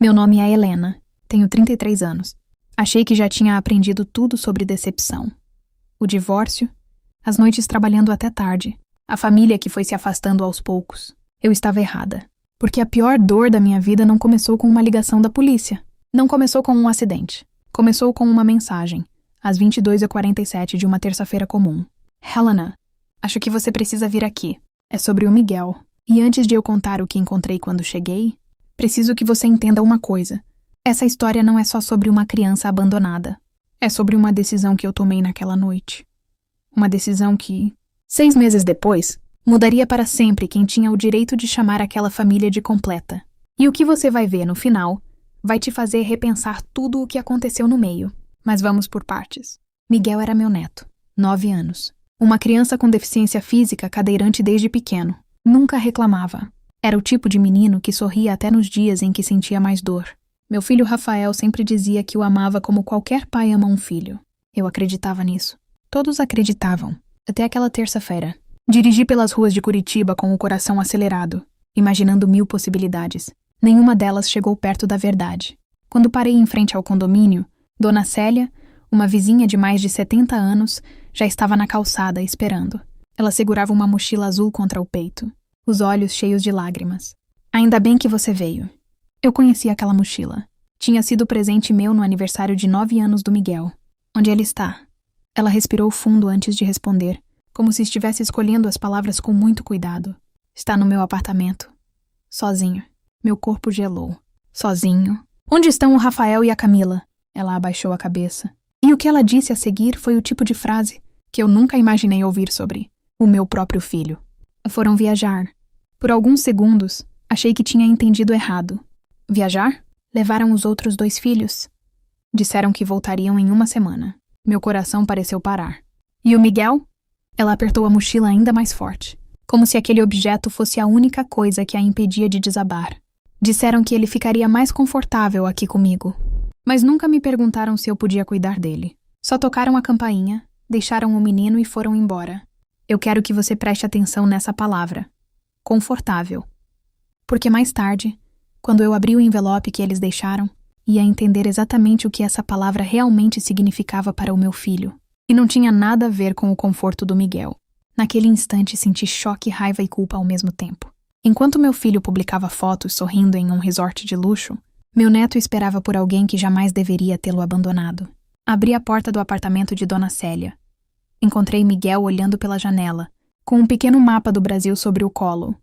Meu nome é Helena. Tenho 33 anos. Achei que já tinha aprendido tudo sobre decepção. O divórcio, as noites trabalhando até tarde, a família que foi se afastando aos poucos. Eu estava errada. Porque a pior dor da minha vida não começou com uma ligação da polícia. Não começou com um acidente. Começou com uma mensagem, às 22h47 de uma terça-feira comum. Helena, acho que você precisa vir aqui. É sobre o Miguel. E antes de eu contar o que encontrei quando cheguei, preciso que você entenda uma coisa. Essa história não é só sobre uma criança abandonada. É sobre uma decisão que eu tomei naquela noite. Uma decisão que, 6 meses depois, mudaria para sempre quem tinha o direito de chamar aquela família de completa. E o que você vai ver no final vai te fazer repensar tudo o que aconteceu no meio. Mas vamos por partes. Miguel era meu neto, 9 anos. Uma criança com deficiência física, cadeirante desde pequeno. Nunca reclamava. Era o tipo de menino que sorria até nos dias em que sentia mais dor. Meu filho Rafael sempre dizia que o amava como qualquer pai ama um filho. Eu acreditava nisso. Todos acreditavam. Até aquela terça-feira. Dirigi pelas ruas de Curitiba com o coração acelerado, imaginando 1000 possibilidades. Nenhuma delas chegou perto da verdade. Quando parei em frente ao condomínio, Dona Célia, uma vizinha de mais de 70 anos, já estava na calçada esperando. Ela segurava uma mochila azul contra o peito, os olhos cheios de lágrimas. Ainda bem que você veio. Eu conhecia aquela mochila. Tinha sido presente meu no aniversário de 9 anos do Miguel. Onde ele está? Ela respirou fundo antes de responder, como se estivesse escolhendo as palavras com muito cuidado. Está no meu apartamento. Sozinho. Meu corpo gelou. Sozinho. Onde estão o Rafael e a Camila? Ela abaixou a cabeça. E o que ela disse a seguir foi o tipo de frase que eu nunca imaginei ouvir sobre o meu próprio filho. Foram viajar. Por alguns segundos, achei que tinha entendido errado. Viajar? Levaram os outros 2 filhos. Disseram que voltariam em 1 semana. Meu coração pareceu parar. E o Miguel? Ela apertou a mochila ainda mais forte, como se aquele objeto fosse a única coisa que a impedia de desabar. Disseram que ele ficaria mais confortável aqui comigo, mas nunca me perguntaram se eu podia cuidar dele. Só tocaram a campainha, deixaram o menino e foram embora. Eu quero que você preste atenção nessa palavra. Confortável. Porque mais tarde, quando eu abri o envelope que eles deixaram, ia entender exatamente o que essa palavra realmente significava para o meu filho. E não tinha nada a ver com o conforto do Miguel. Naquele instante senti choque, raiva e culpa ao mesmo tempo. Enquanto meu filho publicava fotos sorrindo em um resort de luxo, meu neto esperava por alguém que jamais deveria tê-lo abandonado. Abri a porta do apartamento de Dona Célia. Encontrei Miguel olhando pela janela, com um pequeno mapa do Brasil sobre o colo.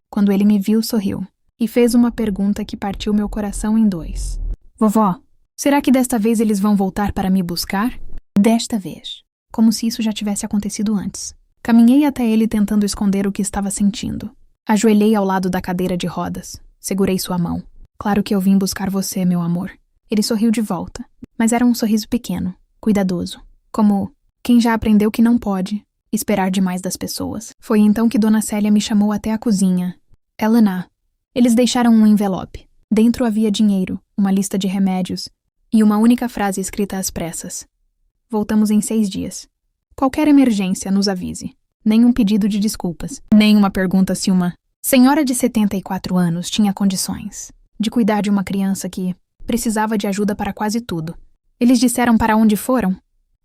Quando ele me viu, sorriu. E fez uma pergunta que partiu meu coração em 2. Vovó, será que desta vez eles vão voltar para me buscar? Desta vez. Como se isso já tivesse acontecido antes. Caminhei até ele tentando esconder o que estava sentindo. Ajoelhei ao lado da cadeira de rodas. Segurei sua mão. Claro que eu vim buscar você, meu amor. Ele sorriu de volta, mas era um sorriso pequeno, cuidadoso. Como quem já aprendeu que não pode esperar demais das pessoas. Foi então que Dona Célia me chamou até a cozinha. Helena. Eles deixaram um envelope. Dentro havia dinheiro, uma lista de remédios e uma única frase escrita às pressas. Voltamos em 6 dias. Qualquer emergência, nos avise. Nenhum pedido de desculpas. Nem uma pergunta se uma senhora de 74 anos tinha condições de cuidar de uma criança que precisava de ajuda para quase tudo. Eles disseram para onde foram?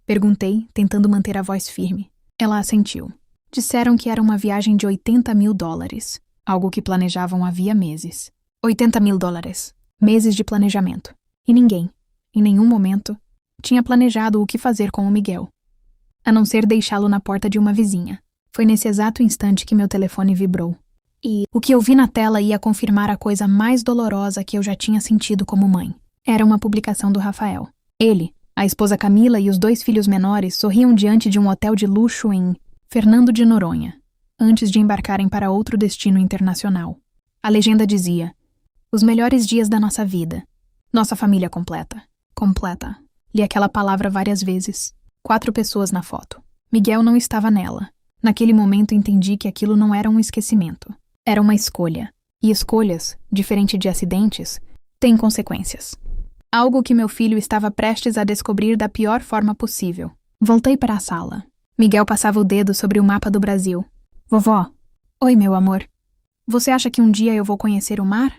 Perguntei, tentando manter a voz firme. Ela assentiu. Disseram que era uma viagem de $80.000. Algo que planejavam havia meses. $80.000. Meses de planejamento. E ninguém, em nenhum momento, tinha planejado o que fazer com o Miguel, a não ser deixá-lo na porta de uma vizinha. Foi nesse exato instante que meu telefone vibrou. E o que eu vi na tela ia confirmar a coisa mais dolorosa que eu já tinha sentido como mãe. Era uma publicação do Rafael. Ele, a esposa Camila e os 2 filhos menores sorriam diante de um hotel de luxo em Fernando de Noronha, antes de embarcarem para outro destino internacional. A legenda dizia: os melhores dias da nossa vida. Nossa família completa. Completa. Li aquela palavra várias vezes. 4 pessoas na foto. Miguel não estava nela. Naquele momento entendi que aquilo não era um esquecimento. Era uma escolha. E escolhas, diferente de acidentes, têm consequências. Algo que meu filho estava prestes a descobrir da pior forma possível. Voltei para a sala. Miguel passava o dedo sobre o mapa do Brasil. Vovó. Oi, meu amor. Você acha que um dia eu vou conhecer o mar?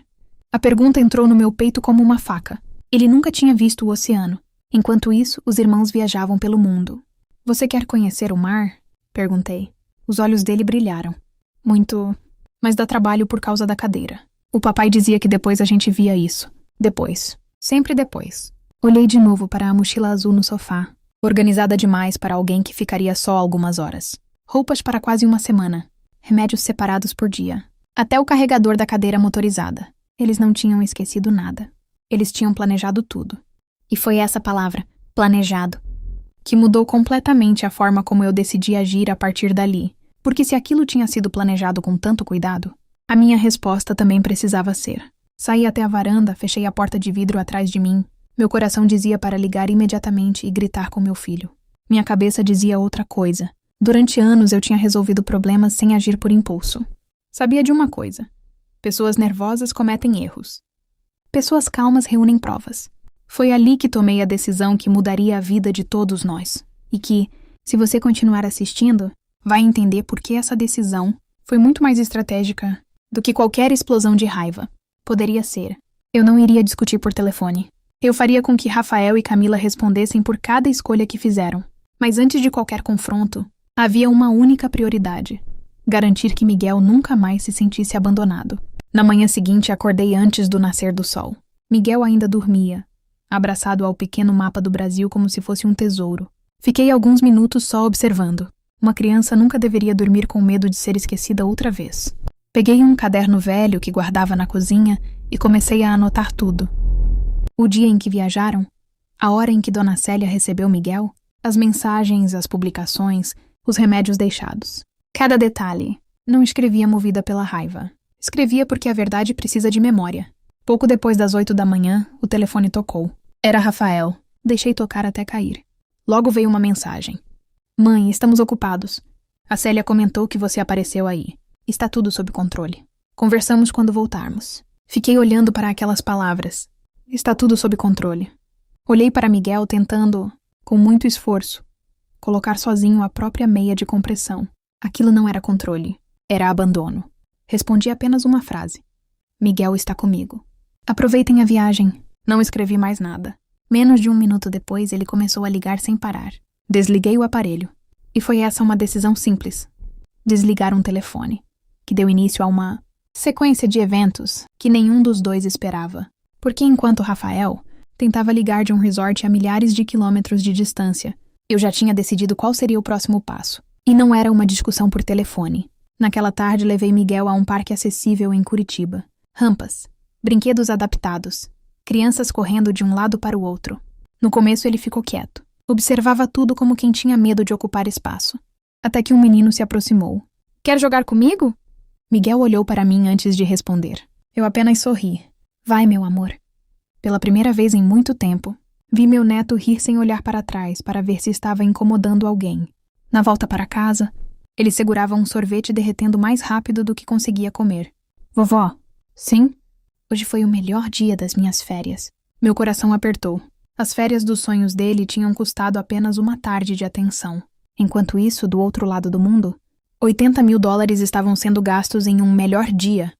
A pergunta entrou no meu peito como uma faca. Ele nunca tinha visto o oceano. Enquanto isso, os irmãos viajavam pelo mundo. Você quer conhecer o mar? Perguntei. Os olhos dele brilharam. Muito, mas dá trabalho por causa da cadeira. O papai dizia que depois a gente via isso. Depois. Sempre depois. Olhei de novo para a mochila azul no sofá, organizada demais para alguém que ficaria só algumas horas. Roupas para quase uma semana. Remédios separados por dia. Até o carregador da cadeira motorizada. Eles não tinham esquecido nada. Eles tinham planejado tudo. E foi essa palavra, planejado, que mudou completamente a forma como eu decidi agir a partir dali. Porque se aquilo tinha sido planejado com tanto cuidado, a minha resposta também precisava ser. Saí até a varanda, fechei a porta de vidro atrás de mim. Meu coração dizia para ligar imediatamente e gritar com meu filho. Minha cabeça dizia outra coisa. Durante anos eu tinha resolvido problemas sem agir por impulso. Sabia de uma coisa. Pessoas nervosas cometem erros. Pessoas calmas reúnem provas. Foi ali que tomei a decisão que mudaria a vida de todos nós. E que, se você continuar assistindo, vai entender por que essa decisão foi muito mais estratégica do que qualquer explosão de raiva. Poderia ser. Eu não iria discutir por telefone. Eu faria com que Rafael e Camila respondessem por cada escolha que fizeram. Mas antes de qualquer confronto, havia uma única prioridade: garantir que Miguel nunca mais se sentisse abandonado. Na manhã seguinte, acordei antes do nascer do sol. Miguel ainda dormia, abraçado ao pequeno mapa do Brasil como se fosse um tesouro. Fiquei alguns minutos só observando. Uma criança nunca deveria dormir com medo de ser esquecida outra vez. Peguei um caderno velho que guardava na cozinha e comecei a anotar tudo. O dia em que viajaram, a hora em que Dona Célia recebeu Miguel, as mensagens, as publicações, os remédios deixados. Cada detalhe. Não escrevia movida pela raiva. Escrevia porque a verdade precisa de memória. Pouco depois das 8 da manhã, o telefone tocou. Era Rafael. Deixei tocar até cair. Logo veio uma mensagem. Mãe, estamos ocupados. A Célia comentou que você apareceu aí. Está tudo sob controle. Conversamos quando voltarmos. Fiquei olhando para aquelas palavras. Está tudo sob controle. Olhei para Miguel tentando, com muito esforço, colocar sozinho a própria meia de compressão. Aquilo não era controle. Era abandono. Respondi apenas uma frase. Miguel está comigo. Aproveitem a viagem. Não escrevi mais nada. Menos de 1 minuto depois, ele começou a ligar sem parar. Desliguei o aparelho. E foi essa uma decisão simples. Desligar um telefone, que deu início a uma sequência de eventos que nenhum dos dois esperava. Porque enquanto Rafael tentava ligar de um resort a milhares de quilômetros de distância, eu já tinha decidido qual seria o próximo passo. E não era uma discussão por telefone. Naquela tarde, levei Miguel a um parque acessível em Curitiba. Rampas, brinquedos adaptados, crianças correndo de um lado para o outro. No começo, ele ficou quieto. Observava tudo como quem tinha medo de ocupar espaço. Até que um menino se aproximou. Quer jogar comigo? Miguel olhou para mim antes de responder. Eu apenas sorri. Vai, meu amor. Pela primeira vez em muito tempo, vi meu neto rir sem olhar para trás para ver se estava incomodando alguém. Na volta para casa, ele segurava um sorvete derretendo mais rápido do que conseguia comer. Vovó, sim? Hoje foi o melhor dia das minhas férias. Meu coração apertou. As férias dos sonhos dele tinham custado apenas uma tarde de atenção. Enquanto isso, do outro lado do mundo, $80.000 estavam sendo gastos em um melhor dia,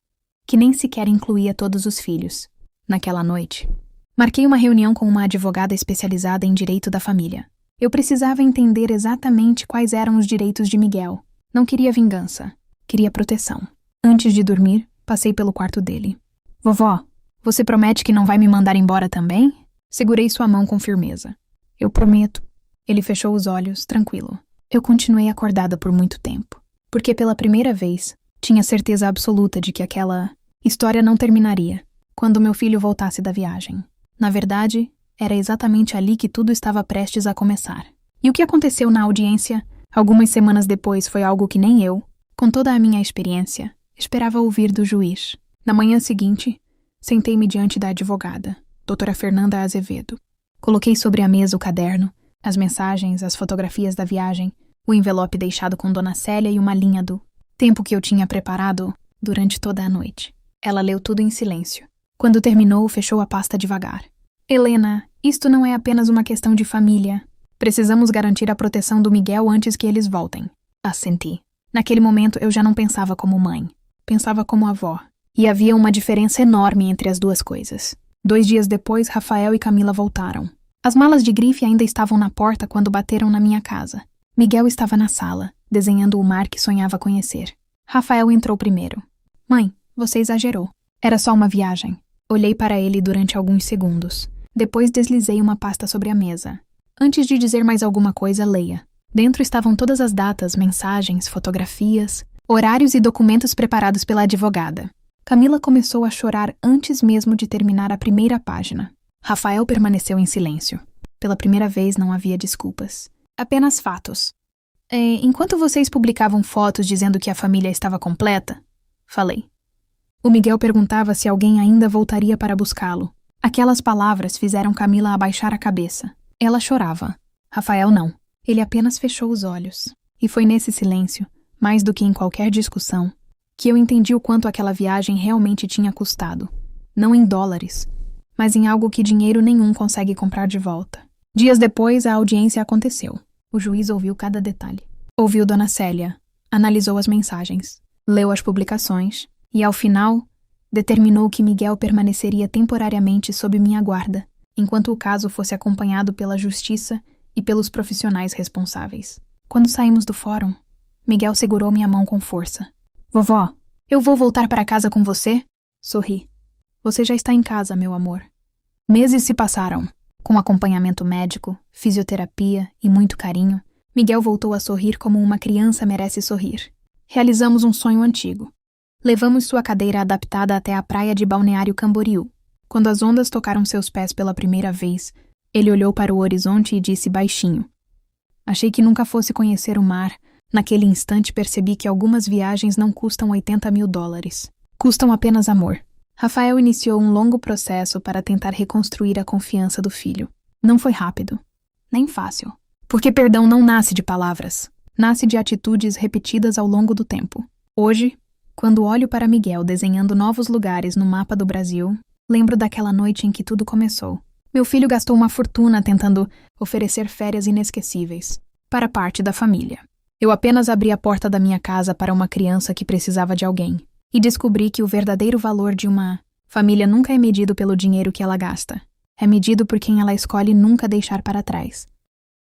que nem sequer incluía todos os filhos. Naquela noite, marquei uma reunião com uma advogada especializada em direito da família. Eu precisava entender exatamente quais eram os direitos de Miguel. Não queria vingança, queria proteção. Antes de dormir, passei pelo quarto dele. Vovó, você promete que não vai me mandar embora também? Segurei sua mão com firmeza. Eu prometo. Ele fechou os olhos, tranquilo. Eu continuei acordada por muito tempo, porque pela primeira vez, tinha certeza absoluta de que aquela história não terminaria quando meu filho voltasse da viagem. Na verdade, era exatamente ali que tudo estava prestes a começar. E o que aconteceu na audiência, algumas semanas depois, foi algo que nem eu, com toda a minha experiência, esperava ouvir do juiz. Na manhã seguinte, sentei-me diante da advogada, doutora Fernanda Azevedo. Coloquei sobre a mesa o caderno, as mensagens, as fotografias da viagem, o envelope deixado com Dona Célia e uma linha do tempo que eu tinha preparado durante toda a noite. Ela leu tudo em silêncio. Quando terminou, fechou a pasta devagar. Helena, isto não é apenas uma questão de família. Precisamos garantir a proteção do Miguel antes que eles voltem. Assenti. Naquele momento, eu já não pensava como mãe. Pensava como avó. E havia uma diferença enorme entre as duas coisas. 2 dias depois, Rafael e Camila voltaram. As malas de grife ainda estavam na porta quando bateram na minha casa. Miguel estava na sala, desenhando o mar que sonhava conhecer. Rafael entrou primeiro. Mãe, você exagerou. Era só uma viagem. Olhei para ele durante alguns segundos. Depois deslizei uma pasta sobre a mesa. Antes de dizer mais alguma coisa, leia. Dentro estavam todas as datas, mensagens, fotografias, horários e documentos preparados pela advogada. Camila começou a chorar antes mesmo de terminar a primeira página. Rafael permaneceu em silêncio. Pela primeira vez não havia desculpas. Apenas fatos. Enquanto vocês publicavam fotos dizendo que a família estava completa, falei. O Miguel perguntava se alguém ainda voltaria para buscá-lo. Aquelas palavras fizeram Camila abaixar a cabeça. Ela chorava. Rafael não. Ele apenas fechou os olhos. E foi nesse silêncio, mais do que em qualquer discussão, que eu entendi o quanto aquela viagem realmente tinha custado. Não em dólares, mas em algo que dinheiro nenhum consegue comprar de volta. Dias depois, a audiência aconteceu. O juiz ouviu cada detalhe. Ouviu Dona Célia, analisou as mensagens, leu as publicações e, ao final, determinou que Miguel permaneceria temporariamente sob minha guarda, enquanto o caso fosse acompanhado pela justiça e pelos profissionais responsáveis. Quando saímos do fórum, Miguel segurou minha mão com força. Vovó, eu vou voltar para casa com você? Sorri. Você já está em casa, meu amor. Meses se passaram. Com acompanhamento médico, fisioterapia e muito carinho, Miguel voltou a sorrir como uma criança merece sorrir. Realizamos um sonho antigo. Levamos sua cadeira adaptada até a praia de Balneário Camboriú. Quando as ondas tocaram seus pés pela primeira vez, ele olhou para o horizonte e disse baixinho. Achei que nunca fosse conhecer o mar. Naquele instante percebi que algumas viagens não custam 80 mil dólares. Custam apenas amor. Rafael iniciou um longo processo para tentar reconstruir a confiança do filho. Não foi rápido, nem fácil. Porque perdão não nasce de palavras. Nasce de atitudes repetidas ao longo do tempo. Hoje, quando olho para Miguel desenhando novos lugares no mapa do Brasil, lembro daquela noite em que tudo começou. Meu filho gastou uma fortuna tentando oferecer férias inesquecíveis para parte da família. Eu apenas abri a porta da minha casa para uma criança que precisava de alguém e descobri que o verdadeiro valor de uma família nunca é medido pelo dinheiro que ela gasta. É medido por quem ela escolhe nunca deixar para trás.